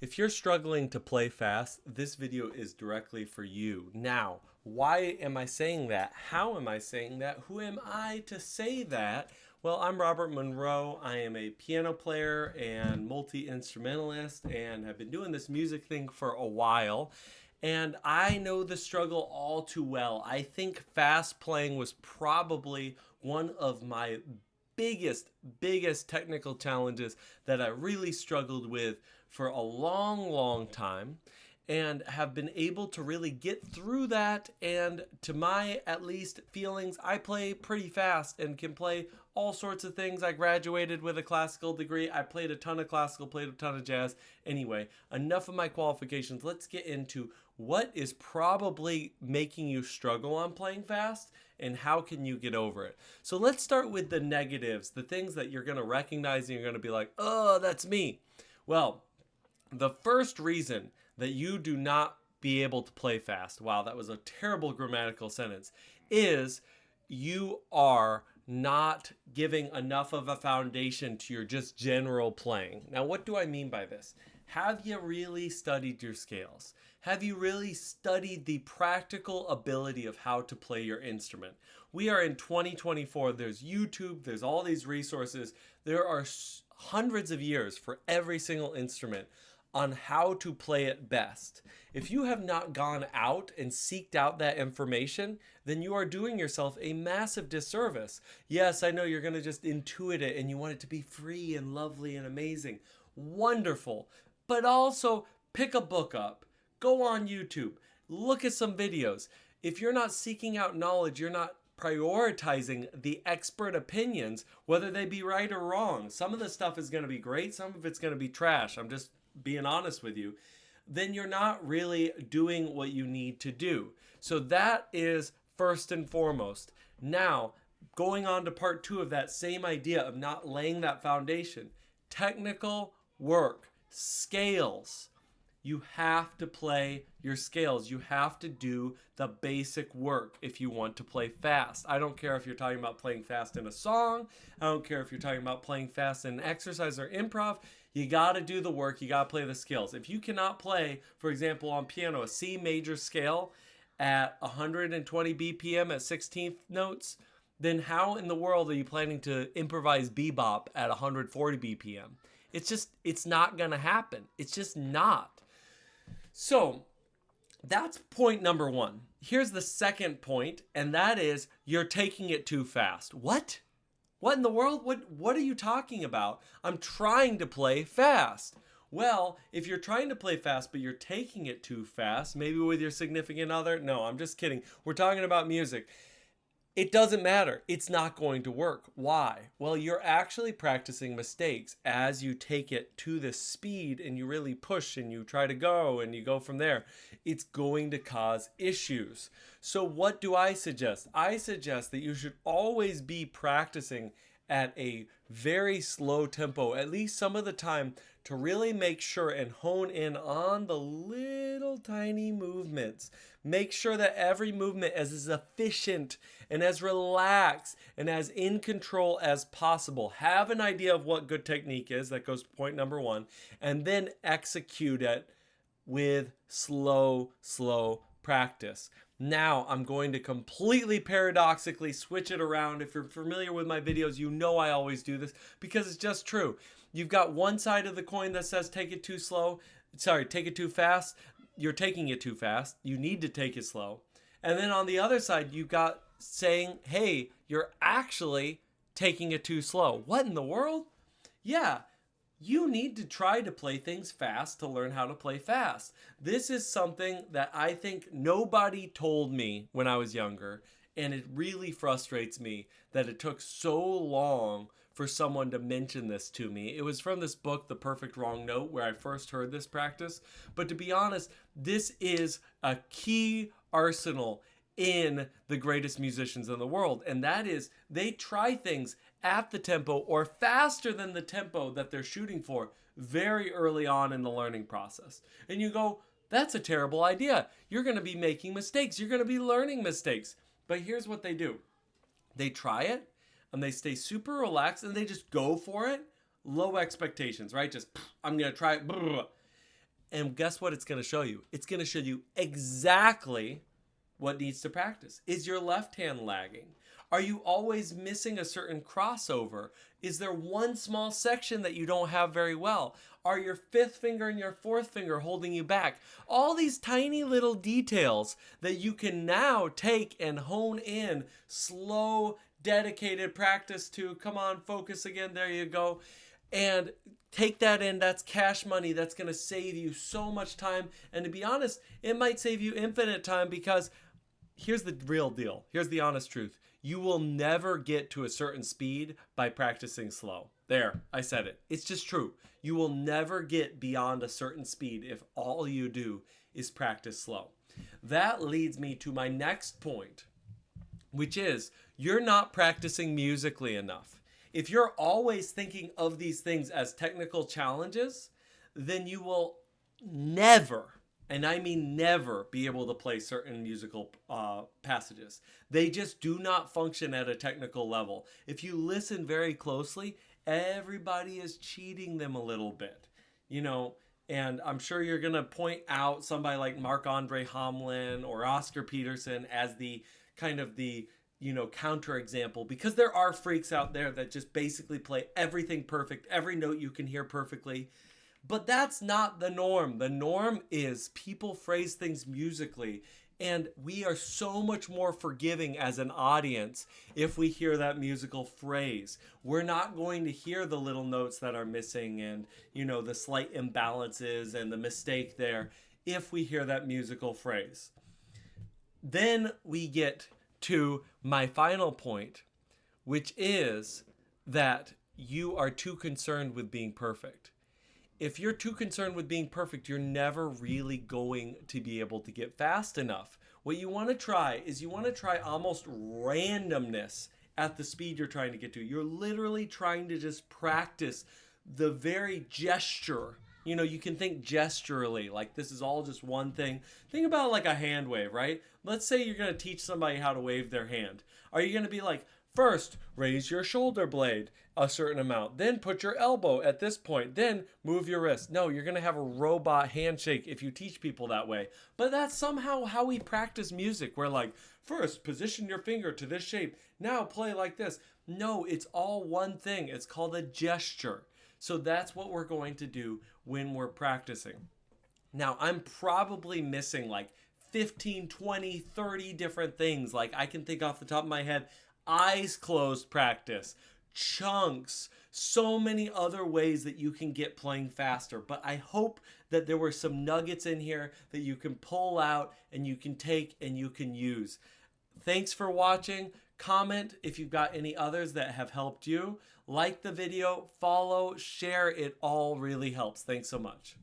If you're struggling to play fast, this video is directly for you. Now, why am I saying that? How am I saying that? Who am I to say that? Well, I'm Robert Monroe. I am a piano player and multi-instrumentalist and have been doing this music thing for a while. And I know the struggle all too well. I think fast playing was probably one of my biggest technical challenges that I really struggled with for a long time, and have been able to really get through that. And to my at least feelings, I play pretty fast and can play all sorts of things. I graduated with a classical degree. I played a ton of classical, played a ton of jazz. Anyway, enough of my qualifications. Let's get into what is probably making you struggle on playing fast and how can you get over it. So let's start with the negatives, the things that you're going to recognize and you're going to be like, oh, that's me. Well, the first reason that you do not be able to play fast, wow, that was a terrible grammatical sentence, is you are not giving enough of a foundation to your just general playing. Now, what do I mean by this? Have you really studied your scales? Have you really studied the practical ability of how to play your instrument? We are in 2024. There's YouTube, there's all these resources. There are hundreds of years for every single instrument on how to play it best. If you have not gone out and seeked out that information, then you are doing yourself a massive disservice. Yes, I know you're going to just intuit it and you want it to be free and lovely and amazing. Wonderful. But also pick a book up, go on YouTube, look at some videos. If you're not seeking out knowledge, you're not prioritizing the expert opinions, whether they be right or wrong. Some of the stuff is going to be great, some of it's going to be trash. I'm just being honest with you. Then you're not really doing what you need to do. So that is first and foremost. Now, going on to part two of that same idea of not laying that foundation, technical work, scales. You have to play your scales. You have to do the basic work if you want to play fast. I don't care if you're talking about playing fast in a song. I don't care if you're talking about playing fast in exercise or improv. You got to do the work. You got to play the scales. If you cannot play, for example, on piano, a C major scale at 120 BPM at 16th notes, then how in the world are you planning to improvise bebop at 140 BPM? It's not going to happen. It's just not. So that's point number one. Here's the second point, and that is you're taking it too fast. What? What in the world? What are you talking about? I'm trying to play fast. Well, if you're trying to play fast, but you're taking it too fast, maybe with your significant other, no, I'm just kidding. We're talking about music. It doesn't matter. It's not going to work. Why? Well, you're actually practicing mistakes as you take it to the speed and you really push and you try to go and you go from there. It's going to cause issues. So what do I suggest? I suggest that you should always be practicing at a very slow tempo, at least some of the time, to really make sure and hone in on the little tiny movements. Make sure that every movement is as efficient and as relaxed and as in control as possible. Have an idea of what good technique is. That goes to point number one. And then execute it with slow practice. Now I'm going to completely paradoxically switch it around. If you're familiar with my videos, you know I always do this because it's just true. You've got one side of the coin that says take it too fast. You're taking it too fast. You need to take it slow. And then on the other side, you've got saying, hey, you're actually taking it too slow. What in the world? Yeah. You need to try to play things fast to learn how to play fast. This is something that I think nobody told me when I was younger, and it really frustrates me that it took so long for someone to mention this to me. It was from this book, The Perfect Wrong Note, where I first heard this practice. But to be honest, this is a key arsenal in the greatest musicians in the world, and that is they try things at the tempo or faster than the tempo that they're shooting for very early on in the learning process. And you go, that's a terrible idea. You're going to be making mistakes. You're going to be learning mistakes. But here's what they do. They try it and they stay super relaxed and they just go for it. Low expectations, right? Just, I'm going to try it. And guess what it's going to show you? It's going to show you exactly what needs to practice. Is your left hand lagging? Are you always missing a certain crossover? Is there one small section that you don't have very well? Are your fifth finger and your fourth finger holding you back? All these tiny little details that you can now take and hone in slow, dedicated practice to. Come on, focus again. There you go. And take that in. That's cash money. That's going to save you so much time. And to be honest, it might save you infinite time, because here's the real deal. Here's the honest truth. You will never get to a certain speed by practicing slow. There, I said it. It's just true. You will never get beyond a certain speed if all you do is practice slow. That leads me to my next point, which is you're not practicing musically enough. If you're always thinking of these things as technical challenges, then you will never, and I mean never, be able to play certain musical passages. They just do not function at a technical level. If you listen very closely, everybody is cheating them a little bit, you know. And I'm sure you're going to point out somebody like Marc-Andre Hamelin or Oscar Peterson as the kind of the, you know, counterexample, because there are freaks out there that just basically play everything perfect, every note you can hear perfectly. But that's not the norm. The norm is people phrase things musically, and we are so much more forgiving as an audience if we hear that musical phrase. We're not going to hear the little notes that are missing and, you know, the slight imbalances and the mistake there if we hear that musical phrase. Then we get to my final point, which is that you are too concerned with being perfect. If you're too concerned with being perfect, you're never really going to be able to get fast enough. What you want to try is you want to try almost randomness at the speed you're trying to get to. You're literally trying to just practice the very gesture. You know, you can think gesturally, like this is all just one thing. Think about like a hand wave, right? Let's say you're going to teach somebody how to wave their hand. Are you going to be like, first, raise your shoulder blade a certain amount, then put your elbow at this point, then move your wrist? No, you're going to have a robot handshake if you teach people that way. But that's somehow how we practice music. We're like, first, position your finger to this shape. Now play like this. No, it's all one thing. It's called a gesture. So that's what we're going to do when we're practicing. Now, I'm probably missing like 15, 20, 30 different things. Like I can think off the top of my head, eyes closed practice, chunks, so many other ways that you can get playing faster. But I hope that there were some nuggets in here that you can pull out and you can take and you can use. Thanks for watching. Comment if you've got any others that have helped you. Like the video, follow, share. It all really helps. Thanks so much.